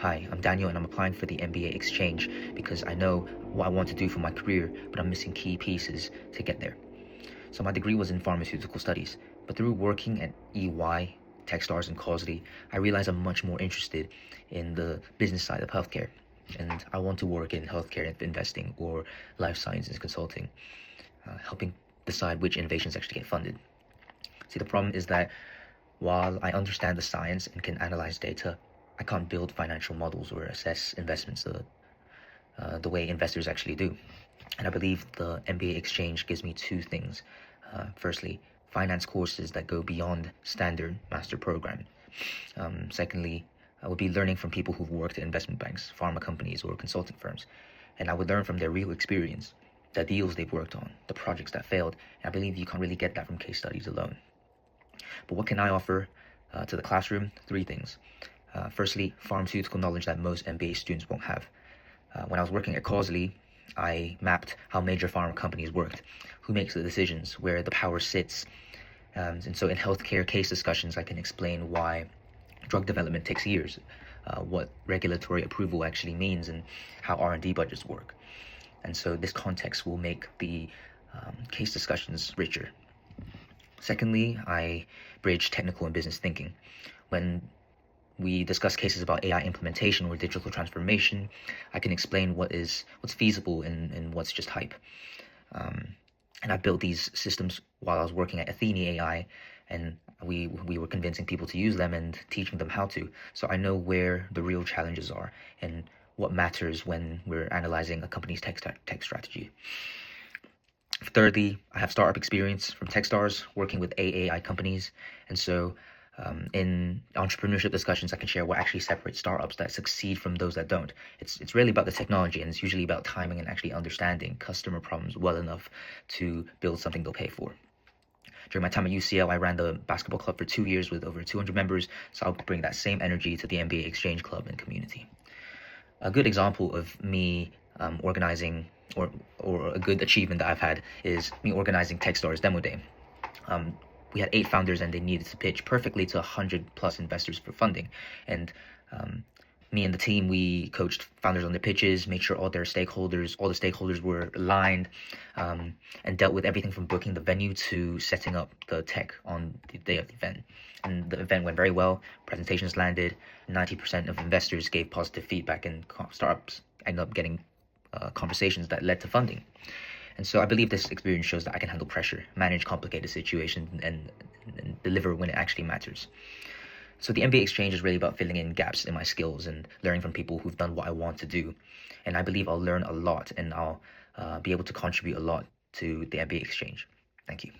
Hi, I'm Daniel and I'm applying for the MBA Exchange because I know what I want to do for my career, but I'm missing key pieces to get there. So my degree was in pharmaceutical studies, but through working at EY, Techstars and Causley, I realized I'm much more interested in the business side of healthcare. And I want to work in healthcare investing or life sciences consulting, helping decide which innovations actually get funded. See, the problem is that while I understand the science and can analyze data, I can't build financial models or assess investments the way investors actually do. And I believe the MBA Exchange gives me two things. Firstly, finance courses that go beyond standard master program. Secondly, I would be learning from people who've worked at investment banks, pharma companies, or consulting firms. And I would learn from their real experience, the deals they've worked on, the projects that failed. And I believe you can't really get that from case studies alone. But what can I offer to the classroom? Three things. Firstly, pharmaceutical knowledge that most MBA students won't have. When I was working at Causley, I mapped how major pharma companies worked, who makes the decisions, where the power sits. And so in healthcare case discussions, I can explain why drug development takes years, what regulatory approval actually means, and how R&D budgets work. And so this context will make the case discussions richer. Secondly, I bridge technical and business thinking. When we discuss cases about AI implementation or digital transformation, I can explain what's feasible and what's just hype. And I built these systems while I was working at Athene AI, and we were convincing people to use them and teaching them how to. So I know where the real challenges are and what matters when we're analyzing a company's tech strategy. Thirdly, I have startup experience from Techstars, working with AI companies, and so in entrepreneurship discussions, I can share what actually separates startups that succeed from those that don't. It's really about the technology, and it's usually about timing and actually understanding customer problems well enough to build something they'll pay for. During my time at UCL, I ran the basketball club for 2 years with over 200 members, so I'll bring that same energy to the MBA Exchange Club and community. A good example of me organizing or a good achievement that I've had is me organizing Techstars Demo Day. We had 8 founders and they needed to pitch perfectly to 100+ investors for funding. And me and the team, we coached founders on their pitches, made sure all the stakeholders were aligned, and dealt with everything from booking the venue to setting up the tech on the day of the event. And the event went very well. Presentations landed. 90% of investors gave positive feedback, and startups ended up getting conversations that led to funding. And so I believe this experience shows that I can handle pressure, manage complicated situations, and deliver when it actually matters. So the MBA Exchange is really about filling in gaps in my skills and learning from people who've done what I want to do. And I believe I'll learn a lot and I'll be able to contribute a lot to the MBA Exchange. Thank you.